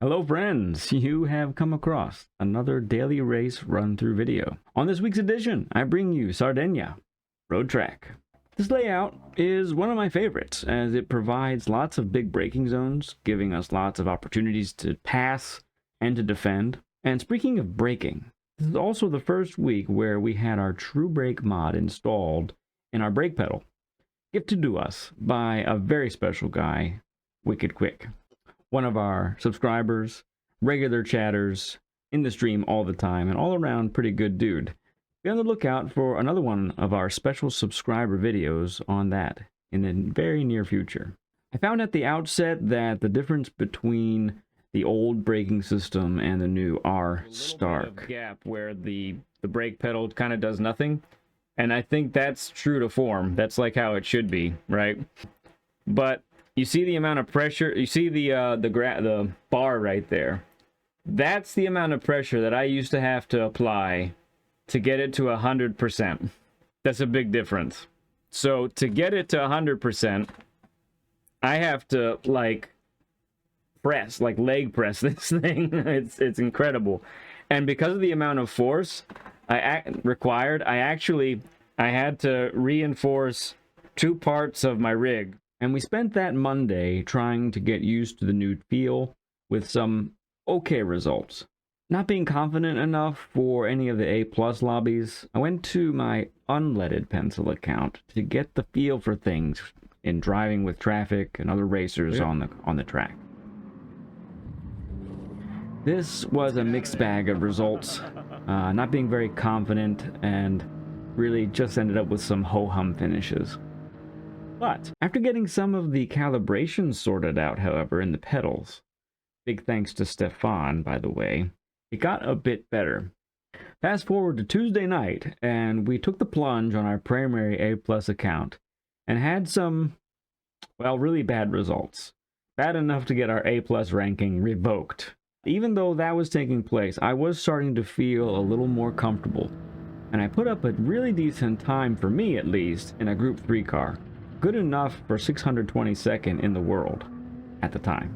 Hello friends, you have come across another daily race run-through video. On this week's edition, I bring you Sardegna Road Track. This layout is one of my favorites as it provides lots of big braking zones, giving us lots of opportunities to pass and to defend. And speaking of braking, this is also the first week where we had our True Brake mod installed in our brake pedal, gifted to us by a very special guy, Wicked Quick. One of our subscribers, regular chatters, in the stream all the time, and all around pretty good dude. Be on the lookout for another one of our special subscriber videos on that in the very near future. I found at the outset that the difference between the old braking system and the new are stark. Gap where the brake pedal kind of does nothing, and I think that's true to form. That's like how it should be, right? But you see the amount of pressure, you see the bar right there. That's the amount of pressure that I used to have to apply to get it to 100%. That's a big difference. So to get it to 100%, I have to like leg press this thing. It's incredible. And because of the amount of force I had to reinforce 2 parts of my rig. And we spent that Monday trying to get used to the new feel with some okay results. Not being confident enough for any of the A+ lobbies, I went to my Ledpencil account to get the feel for things in driving with traffic and other racers on the track. This was a mixed bag of results, not being very confident and really just ended up with some ho-hum finishes. But after getting some of the calibrations sorted out, however, in the pedals, big thanks to Stefan, by the way, it got a bit better. Fast forward to Tuesday night, and we took the plunge on our primary A+ account, and had some, well, really bad results. Bad enough to get our A+ ranking revoked. Even though that was taking place, I was starting to feel a little more comfortable, and I put up a really decent time, for me at least, in a Group 3 car. Good enough for 622nd in the world at the time.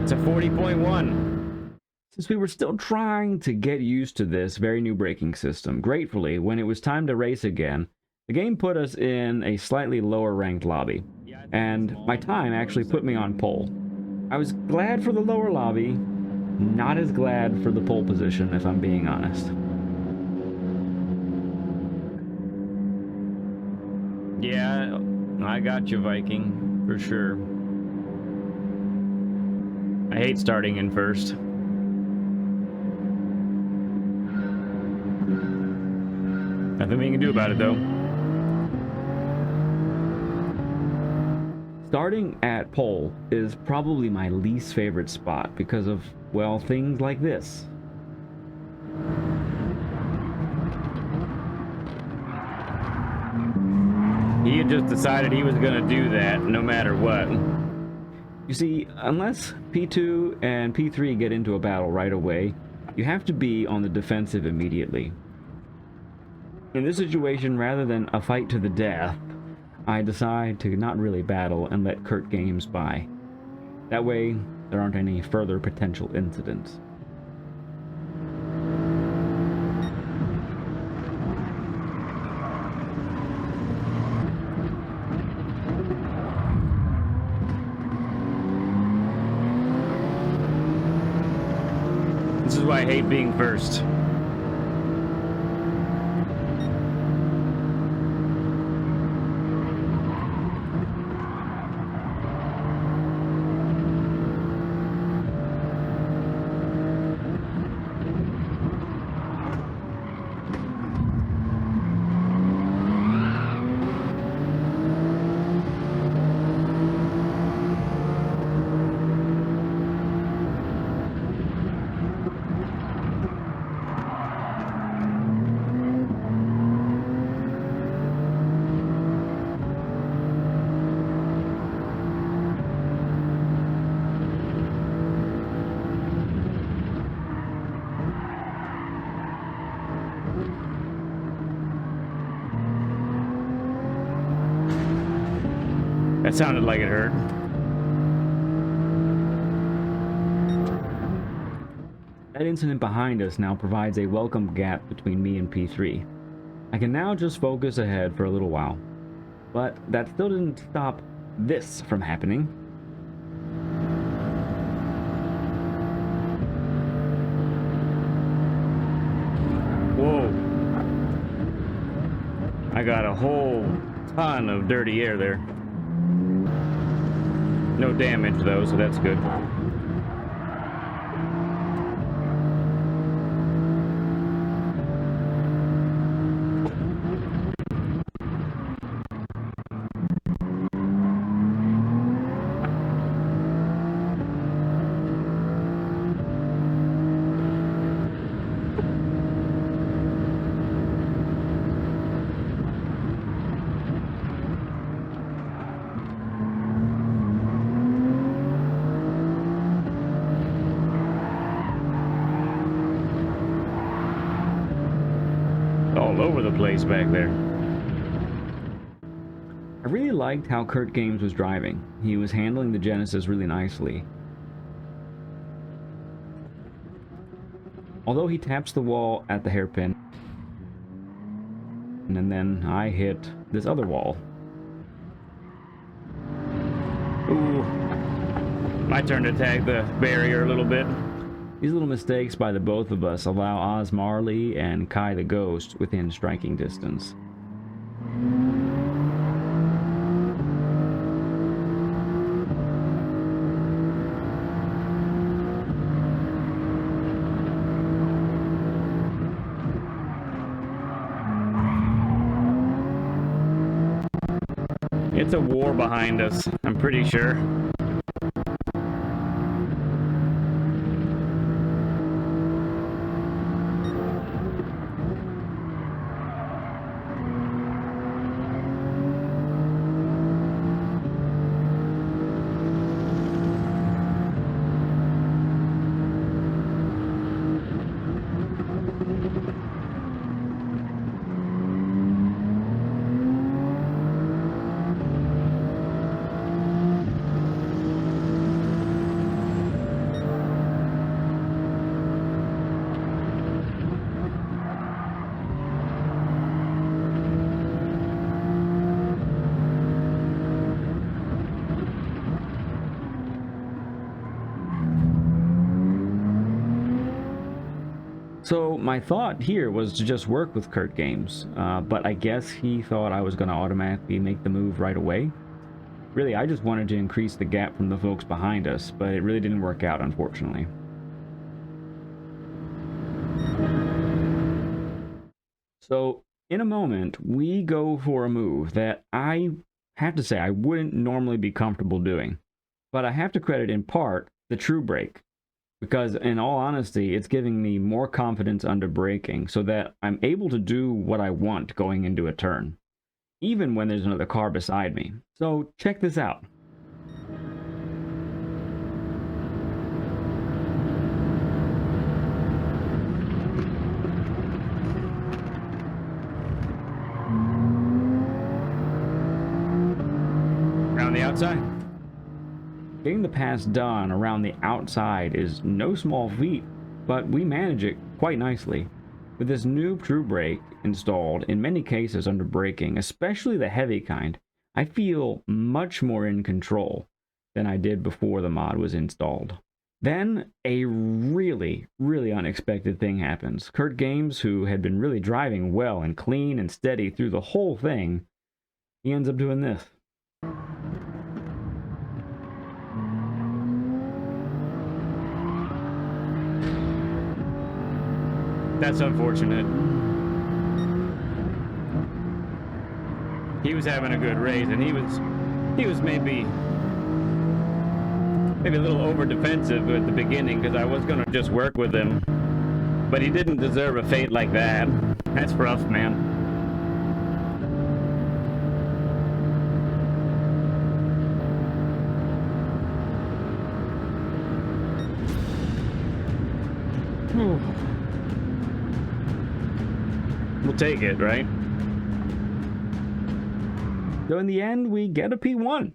It's a 40.1. Since we were still trying to get used to this very new braking system, gratefully, when it was time to race again, the game put us in a slightly lower ranked lobby, and my time actually put me on pole. I was glad for the lower lobby, not as glad for the pole position, if I'm being honest. Yeah, I got you, Viking, for sure. I hate starting in first. Nothing we can do about it, though. Starting at pole is probably my least favorite spot because of, well, things like this. He had just decided he was gonna do that no matter what. You see, unless P2 and P3 get into a battle right away, you have to be on the defensive immediately. In this situation, rather than a fight to the death, I decide to not really battle and let Kurt games by. That way, there aren't any further potential incidents. This is why I hate being first. That sounded like it hurt. That incident behind us now provides a welcome gap between me and P3. I can now just focus ahead for a little while. But that still didn't stop this from happening. Whoa. I got a whole ton of dirty air there. No damage though, so that's good. All over the place back there. I really liked how Kurt Games was driving. He was handling the Genesis really nicely. Although he taps the wall at the hairpin, and then I hit this other wall. Ooh, my turn to tag the barrier a little bit. These little mistakes by the both of us allow Oz Marley and Kai the Ghost within striking distance. It's a war behind us, I'm pretty sure. So my thought here was to just work with Kurt Games, but I guess he thought I was going to automatically make the move right away. Really, I just wanted to increase the gap from the folks behind us, but it really didn't work out, unfortunately. So in a moment, we go for a move that I have to say I wouldn't normally be comfortable doing, but I have to credit in part the true brake. Because in all honesty, it's giving me more confidence under braking so that I'm able to do what I want going into a turn, even when there's another car beside me. So check this out. Around the outside. Getting the pass done around the outside is no small feat, but we manage it quite nicely. With this new true brake installed in many cases under braking, especially the heavy kind, I feel much more in control than I did before the mod was installed. Then a really unexpected thing happens. Kurt Games, who had been really driving well and clean and steady through the whole thing, he ends up doing this. That's unfortunate. He was having a good race, and he was maybe a little over defensive at the beginning because I was gonna just work with him, but he didn't deserve a fate like that. That's rough, man. We'll take it, right? So in the end, we get a P1.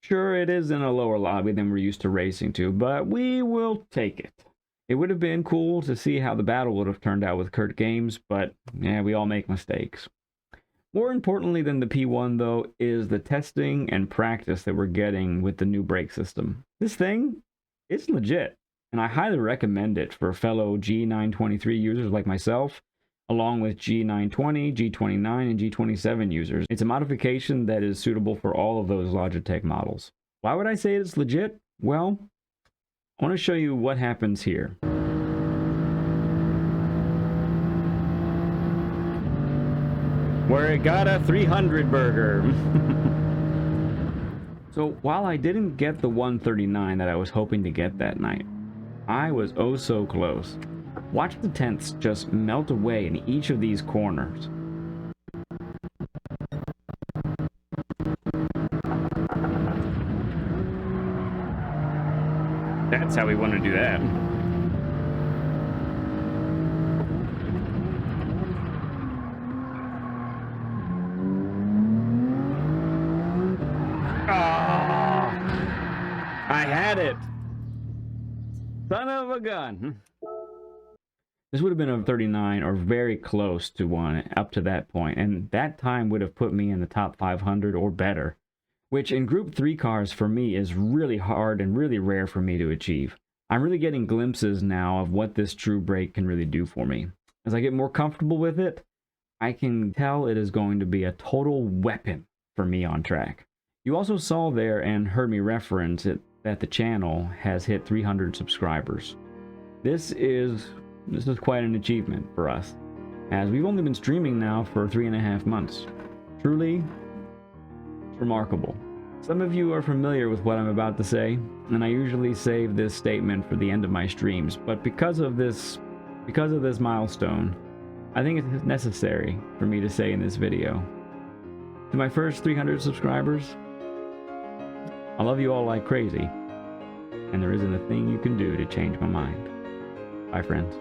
Sure, it is in a lower lobby than we're used to racing to, but we will take it. It would have been cool to see how the battle would have turned out with Kurt Games, but yeah, we all make mistakes. More importantly than the P1, though, is the testing and practice that we're getting with the new brake system. This thing, it's legit, and I highly recommend it for fellow G923 users like myself, along with G920, G29, and G27 users. It's a modification that is suitable for all of those Logitech models. Why would I say it's legit? Well, I want to show you what happens here. Where it got a 300 burger. So while I didn't get the 139 that I was hoping to get that night, I was oh so close. Watch the tenths just melt away in each of these corners. That's how we want to do that. Oh, I had it. Son of a gun. This would have been a 39 or very close to one up to that point, and that time would have put me in the top 500 or better, which in Group 3 cars for me is really hard and really rare for me to achieve. I'm really getting glimpses now of what this true brake can really do for me. As I get more comfortable with it, I can tell it is going to be a total weapon for me on track. You also saw there and heard me reference it that the channel has hit 300 subscribers. This is quite an achievement for us, as we've only been streaming now for 3.5 months. Truly remarkable. Some of you are familiar with what I'm about to say, and I usually save this statement for the end of my streams, but because of this milestone, I think it's necessary for me to say in this video. To my first 300 subscribers, I love you all like crazy, and there isn't a thing you can do to change my mind. Bye, friends.